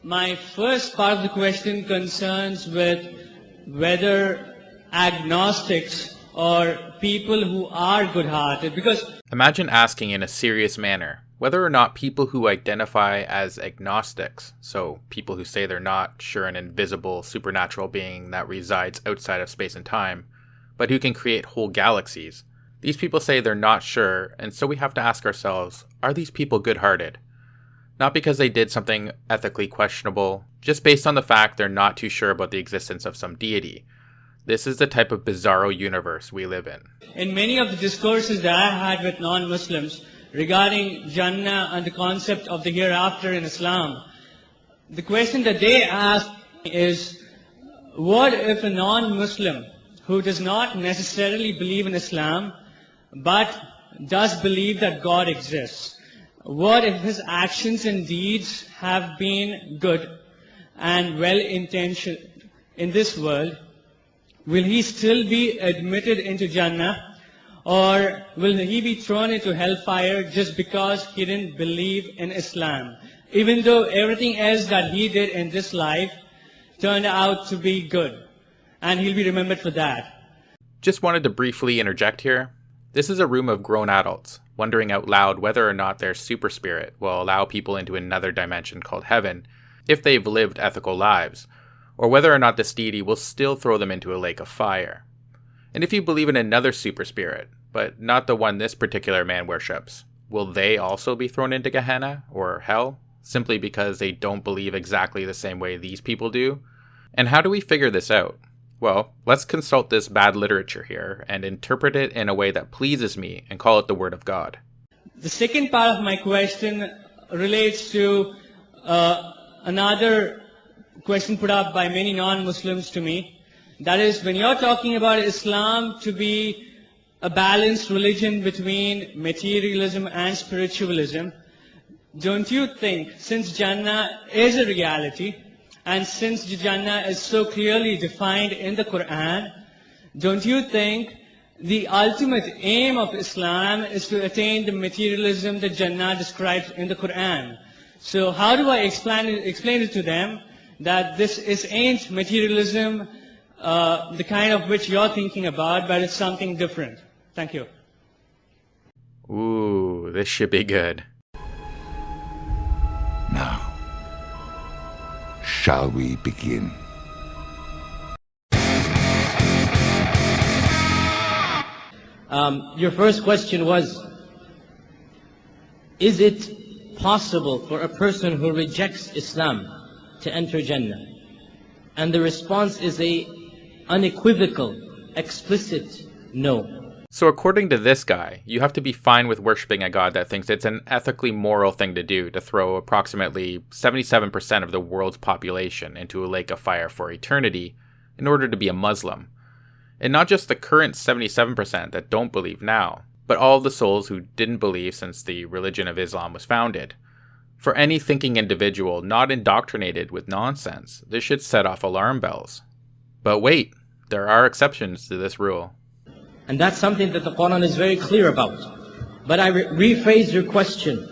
My first part of the question concerns with whether agnostics or people who are good-hearted, because imagine asking in a serious manner whether or not people who identify as agnostics, so people who say they're not sure an invisible supernatural being that resides outside of space and time, but who can create whole galaxies, these people say they're not sure, and so we have to ask ourselves, are these people good-hearted? Not because they did something ethically questionable, just based on the fact they're not too sure about the existence of some deity. This is the type of bizarro universe we live in. In many of the discourses that I had with non-Muslims regarding Jannah and the concept of the hereafter in Islam, the question that they ask is, what if a non-Muslim who does not necessarily believe in Islam, but does believe that God exists, what if his actions and deeds have been good and well-intentioned in this world? Will he still be admitted into Jannah, or will he be thrown into hellfire just because he didn't believe in Islam, even though everything else that he did in this life turned out to be good, and he'll be remembered for that? Just wanted to briefly interject here. This is a room of grown adults, wondering out loud whether or not their super spirit will allow people into another dimension called heaven if they've lived ethical lives, or whether or not this deity will still throw them into a lake of fire. And if you believe in another super spirit, but not the one this particular man worships, will they also be thrown into Gehenna, or hell, simply because they don't believe exactly the same way these people do? And how do we figure this out? Well, let's consult this bad literature here and interpret it in a way that pleases me and call it the Word of God. The second part of my question relates to another question put up by many non-Muslims to me. That is, when you're talking about Islam to be a balanced religion between materialism and spiritualism, don't you think, since Jannah is a reality, and since Jannah is so clearly defined in the Quran, don't you think the ultimate aim of Islam is to attain the materialism that Jannah describes in the Quran? So how do I explain it to them that this ain't materialism, the kind of which you're thinking about, but it's something different? Thank you. Ooh, this should be good. Now, shall we begin? Your first question was, is it possible for a person who rejects Islam to enter Jannah? And the response is a unequivocal, explicit no. So according to this guy, you have to be fine with worshipping a god that thinks it's an ethically moral thing to do to throw approximately 77% of the world's population into a lake of fire for eternity in order to be a Muslim. And not just the current 77% that don't believe now, but all of the souls who didn't believe since the religion of Islam was founded. For any thinking individual not indoctrinated with nonsense, this should set off alarm bells. But wait, there are exceptions to this rule. And that's something that the Quran is very clear about. But I rephrased your question,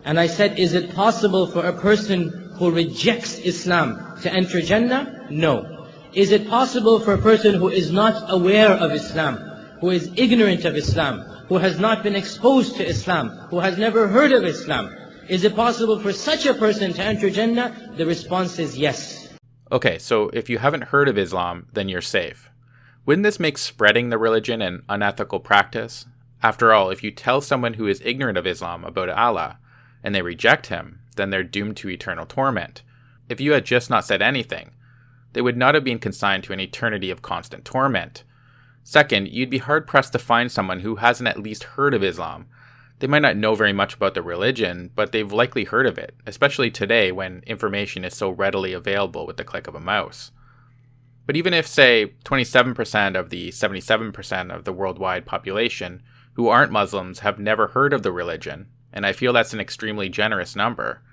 and I said, is it possible for a person who rejects Islam to enter Jannah? No. Is it possible for a person who is not aware of Islam, who is ignorant of Islam, who has not been exposed to Islam, who has never heard of Islam, is it possible for such a person to enter Jannah? The response is yes. Okay, so if you haven't heard of Islam, then you're safe. Wouldn't this make spreading the religion an unethical practice? After all, if you tell someone who is ignorant of Islam about Allah, and they reject him, then they're doomed to eternal torment. If you had just not said anything, they would not have been consigned to an eternity of constant torment. Second, you'd be hard-pressed to find someone who hasn't at least heard of Islam. They might not know very much about the religion, but they've likely heard of it, especially today when information is so readily available with the click of a mouse. But even if, say, 27% of the 77% of the worldwide population who aren't Muslims have never heard of the religion, and I feel that's an extremely generous number,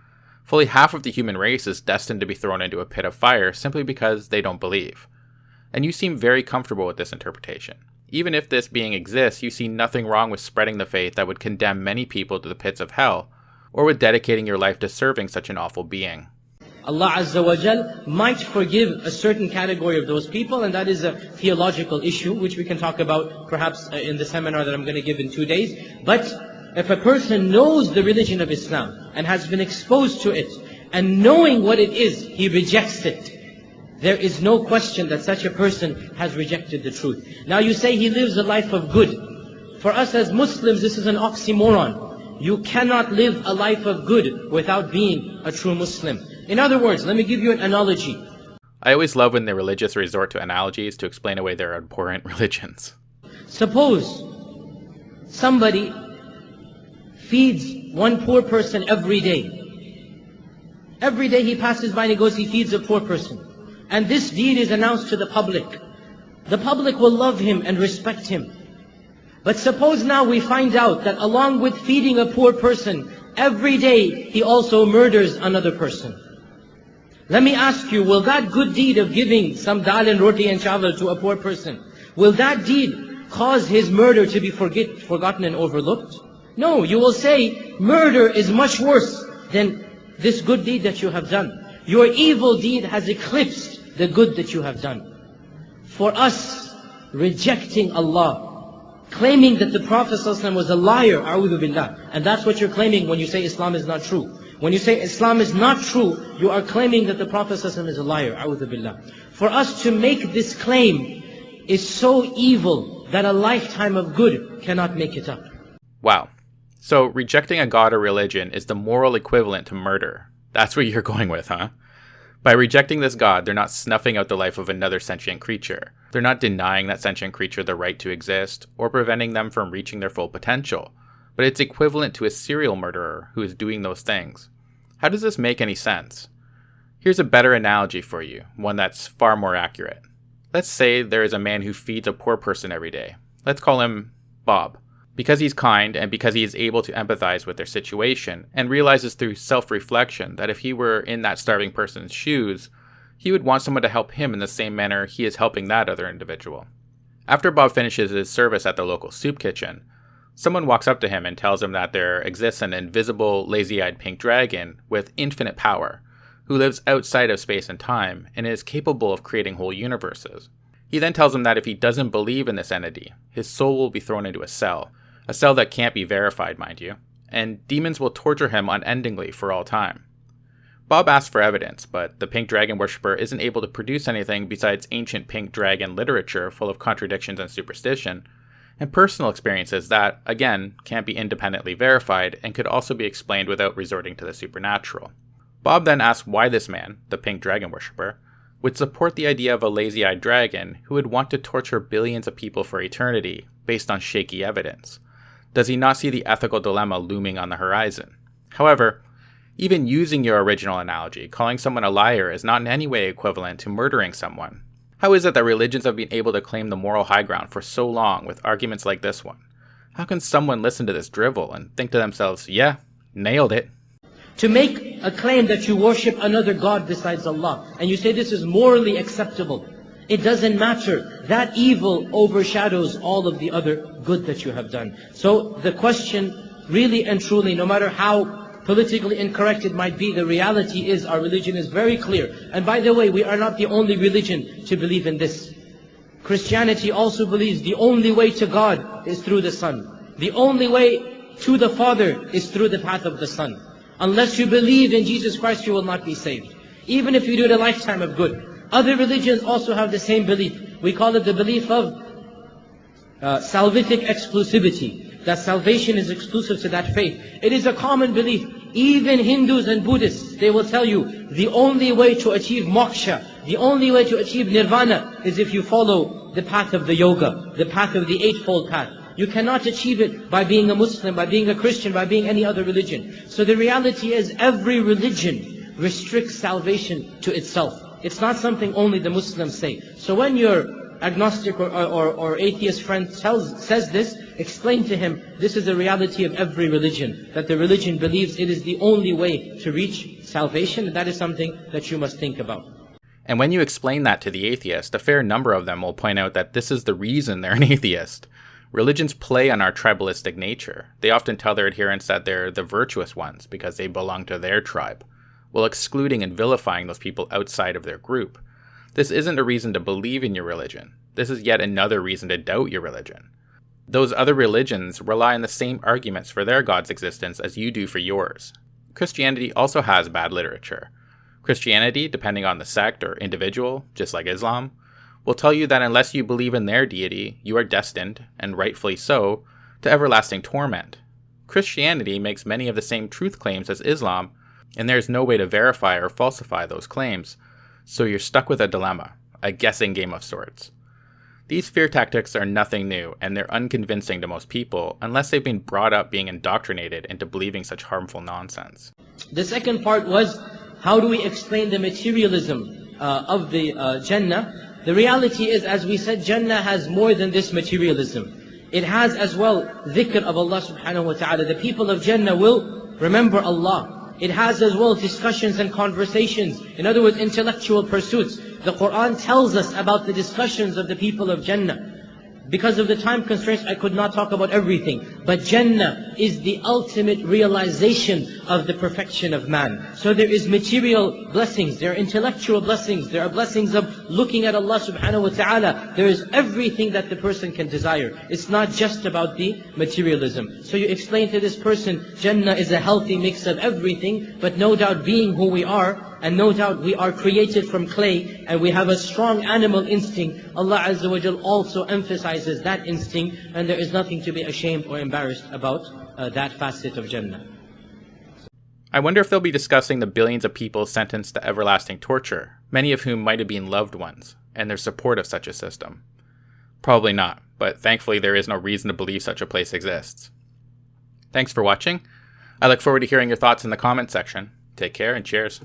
fully half of the human race is destined to be thrown into a pit of fire simply because they don't believe. And you seem very comfortable with this interpretation. Even if this being exists, you see nothing wrong with spreading the faith that would condemn many people to the pits of hell, or with dedicating your life to serving such an awful being. Allah Azza wa Jal might forgive a certain category of those people, and that is a theological issue which we can talk about perhaps in the seminar that I'm going to give in 2 days. But if a person knows the religion of Islam and has been exposed to it, and knowing what it is, he rejects it, there is no question that such a person has rejected the truth. Now you say he lives a life of good. For us as Muslims, this is an oxymoron. You cannot live a life of good without being a true Muslim. In other words, let me give you an analogy. I always love when the religious resort to analogies to explain away their abhorrent religions. Suppose somebody feeds one poor person every day. Every day he passes by and he goes, he feeds a poor person. And this deed is announced to the public. The public will love him and respect him. But suppose now we find out that along with feeding a poor person, every day he also murders another person. Let me ask you, will that good deed of giving some dal and roti and chawal to a poor person, will that deed cause his murder to be forgotten and overlooked? No, you will say, murder is much worse than this good deed that you have done. Your evil deed has eclipsed the good that you have done. For us, rejecting Allah, claiming that the Prophet ﷺ was a liar, a'udhu billah, and that's what you're claiming when you say Islam is not true. When you say Islam is not true, you are claiming that the Prophet ﷺ is a liar, a'udhu billah. For us to make this claim is so evil that a lifetime of good cannot make it up. Wow. So rejecting a god or religion is the moral equivalent to murder. That's what you're going with, huh? By rejecting this god, they're not snuffing out the life of another sentient creature. They're not denying that sentient creature the right to exist, or preventing them from reaching their full potential. But it's equivalent to a serial murderer who is doing those things. How does this make any sense? Here's a better analogy for you, one that's far more accurate. Let's say there is a man who feeds a poor person every day. Let's call him Bob. Because he's kind and because he is able to empathize with their situation and realizes through self-reflection that if he were in that starving person's shoes, he would want someone to help him in the same manner he is helping that other individual. After Bob finishes his service at the local soup kitchen, someone walks up to him and tells him that there exists an invisible, lazy-eyed pink dragon with infinite power, who lives outside of space and time and is capable of creating whole universes. He then tells him that if he doesn't believe in this entity, his soul will be thrown into a cell that can't be verified, mind you, and demons will torture him unendingly for all time. Bob asks for evidence, but the pink dragon worshipper isn't able to produce anything besides ancient pink dragon literature full of contradictions and superstition, and personal experiences that, again, can't be independently verified and could also be explained without resorting to the supernatural. Bob then asks why this man, the pink dragon worshipper, would support the idea of a lazy-eyed dragon who would want to torture billions of people for eternity based on shaky evidence. Does he not see the ethical dilemma looming on the horizon? However, even using your original analogy, calling someone a liar is not in any way equivalent to murdering someone. How is it that religions have been able to claim the moral high ground for so long with arguments like this one? How can someone listen to this drivel and think to themselves, yeah, nailed it? To make a claim that you worship another god besides Allah, and you say this is morally acceptable, it doesn't matter. That evil overshadows all of the other good that you have done. So the question, really and truly, no matter how politically incorrect it might be, the reality is our religion is very clear. And by the way, we are not the only religion to believe in this. Christianity also believes the only way to God is through the Son. The only way to the Father is through the path of the Son. Unless you believe in Jesus Christ, you will not be saved. Even if you do a lifetime of good. Other religions also have the same belief. We call it the belief of salvific exclusivity. That salvation is exclusive to that faith. It is a common belief. Even Hindus and Buddhists, they will tell you, the only way to achieve moksha, the only way to achieve nirvana is if you follow the path of the yoga, the path of the eightfold path. You cannot achieve it by being a Muslim, by being a Christian, by being any other religion. So the reality is every religion restricts salvation to itself. It's not something only the Muslims say. So when your agnostic or atheist friend says this, explain to him, this is the reality of every religion. That the religion believes it is the only way to reach salvation. That is something that you must think about. And when you explain that to the atheist, a fair number of them will point out that this is the reason they're an atheist. Religions play on our tribalistic nature. They often tell their adherents that they're the virtuous ones because they belong to their tribe, while excluding and vilifying those people outside of their group. This isn't a reason to believe in your religion. This is yet another reason to doubt your religion. Those other religions rely on the same arguments for their God's existence as you do for yours. Christianity also has bad literature. Christianity, depending on the sect or individual, just like Islam, will tell you that unless you believe in their deity, you are destined, and rightfully so, to everlasting torment. Christianity makes many of the same truth claims as Islam, and there's no way to verify or falsify those claims, so you're stuck with a dilemma, a guessing game of sorts. These fear tactics are nothing new, and they're unconvincing to most people unless they've been brought up being indoctrinated into believing such harmful nonsense. The second part was, how do we explain the materialism of the Jannah? The reality is, as we said, Jannah has more than this materialism. It has as well dhikr of Allah subhanahu wa ta'ala. The people of Jannah will remember Allah. It has as well discussions and conversations. In other words, intellectual pursuits. The Quran tells us about the discussions of the people of Jannah. Because of the time constraints, I could not talk about everything. But Jannah is the ultimate realization of the perfection of man. So there is material blessings, there are intellectual blessings, there are blessings of looking at Allah subhanahu wa ta'ala. There is everything that the person can desire. It's not just about the materialism. So you explain to this person, Jannah is a healthy mix of everything, but no doubt being who we are, and no doubt we are created from clay, and we have a strong animal instinct. Allah Azza wa Jal also emphasizes that instinct, and there is nothing to be ashamed or embarrassed about that facet of Jannah. I wonder if they'll be discussing the billions of people sentenced to everlasting torture, many of whom might have been loved ones, and their support of such a system. Probably not, but thankfully there is no reason to believe such a place exists. Thanks for watching. I look forward to hearing your thoughts in the comments section. Take care and cheers.